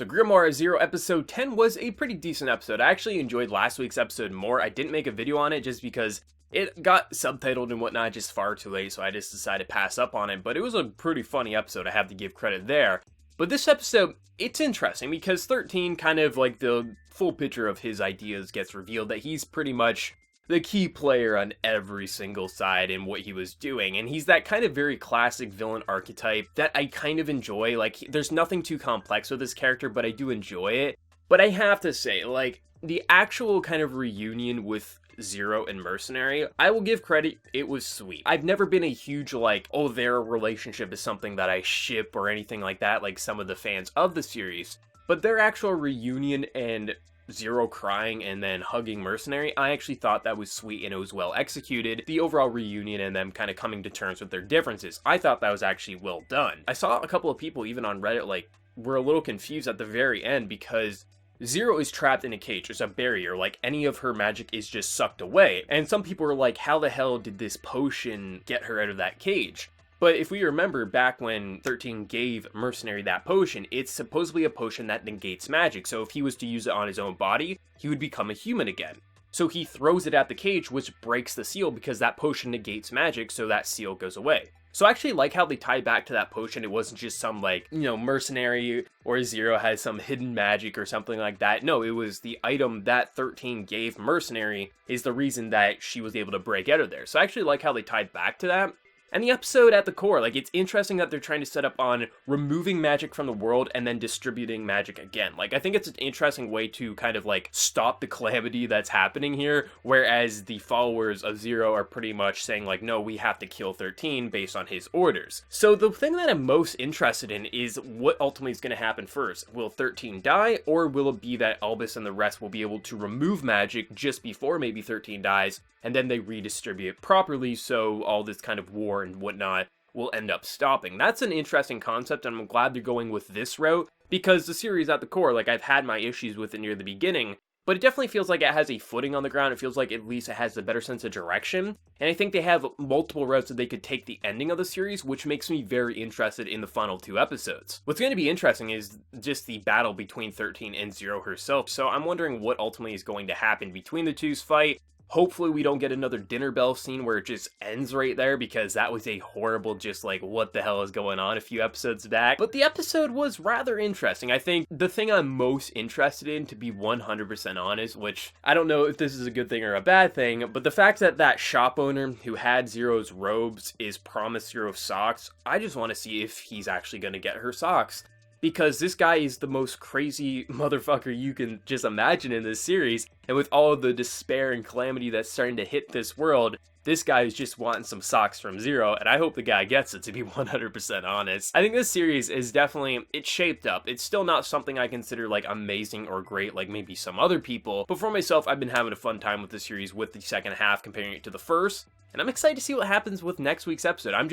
So Grimoire Zero episode 10 was a pretty decent episode. I actually enjoyed last week's episode more. I didn't make a video on it just because it got subtitled and whatnot just far too late, so I just decided to pass up on it. But it was a pretty funny episode, I have to give credit there. But this episode, it's interesting because 13, kind of like the full picture of his ideas gets revealed, that he's pretty much the key player on every single side in what he was doing, and he's that kind of very classic villain archetype that I kind of enjoy. Like, there's nothing too complex with this character, but I do enjoy it. But I have to say, like, the actual kind of reunion with Zero and Mercenary, I will give credit, it was sweet. I've never been a huge, like, oh, their relationship is something that I ship or anything like that, like some of the fans of the series, but their actual reunion and Zero crying and then hugging Mercenary, I actually thought that was sweet and it was well executed. The overall reunion and them kind of coming to terms with their differences, I thought that was actually well done. I saw a couple of people even on Reddit, like, were a little confused at the very end because Zero is trapped in a cage. There's a barrier, like any of her magic is just sucked away. And some people were like, how the hell did this potion get her out of that cage? But if we remember back when 13 gave Mercenary that potion, it's supposedly a potion that negates magic. So if he was to use it on his own body, he would become a human again. So he throws it at the cage, which breaks the seal because that potion negates magic, so that seal goes away. So I actually like how they tied back to that potion. It wasn't just some, like, you know, Mercenary or Zero has some hidden magic or something like that. No, it was the item that 13 gave Mercenary is the reason that she was able to break out of there. So I actually like how they tied back to that. And the episode at the core, like, it's interesting that they're trying to set up on removing magic from the world and then distributing magic again. Like, I think it's an interesting way to kind of, like, stop the calamity that's happening here, whereas the followers of Zero are pretty much saying, like, no, we have to kill 13 based on his orders. So the thing that I'm most interested in is what ultimately is going to happen first. Will 13 die, or will it be that Albus and the rest will be able to remove magic just before maybe 13 dies, and then they redistribute properly, so all this kind of war and whatnot will end up stopping. That's an interesting concept, and I'm glad they're going with this route, because the series at the core, like, I've had my issues with it near the beginning, but it definitely feels like it has a footing on the ground. It feels like at least it has a better sense of direction, and I think they have multiple routes that they could take the ending of the series, which makes me very interested in the final 2 episodes. What's going to be interesting is just the battle between 13 and Zero herself, so I'm wondering what ultimately is going to happen between the two's fight. Hopefully we don't get another dinner bell scene where it just ends right there, because that was a horrible, just like, what the hell is going on a few episodes back. But the episode was rather interesting. I think the thing I'm most interested in, to be 100% honest, which I don't know if this is a good thing or a bad thing, but the fact that that shop owner who had Zero's robes is promised Zero socks, I just want to see if he's actually going to get her socks. Because this guy is the most crazy motherfucker you can just imagine in this series, and with all the despair and calamity that's starting to hit this world, this guy is just wanting some socks from Zero, and I hope the guy gets it, to be 100% honest. I think this series is definitely, it's shaped up. It's still not something I consider, like, amazing or great like maybe some other people, but for myself, I've been having a fun time with the series with the second half comparing it to the first. And I'm excited to see what happens with next week's episode. I'm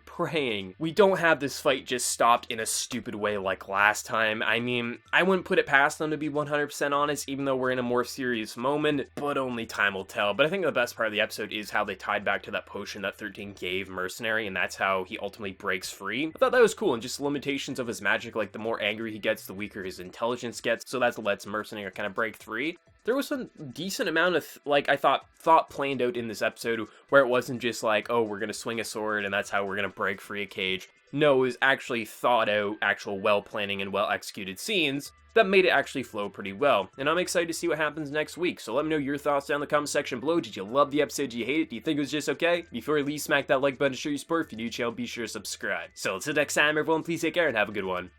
praying we don't have this fight just stopped in a stupid way like last time. I mean, I wouldn't put it past them, to be 100% honest, even though we're in a more serious moment, but only time will tell. But I think the best part of the episode is how they tied back to that potion that 13 gave Mercenary, and that's how he ultimately breaks free. I thought that was cool, and just limitations of his magic, like the more angry he gets, the weaker his intelligence gets, so that's what lets Mercenary kind of break free. There was some decent amount of, like, I thought planned out in this episode, where it wasn't just like, oh, we're gonna swing a sword and that's how we're gonna break free a cage. No, it was actually thought out, actual well planning and well executed scenes that made it actually flow pretty well. And I'm excited to see what happens next week, so let me know your thoughts down in the comment section below. Did you love the episode? Did you hate it? Do you think it was just okay? Before you leave, smack that like button to show your support. If you're new to the channel, be sure to subscribe. So until next time, everyone, please take care and have a good one.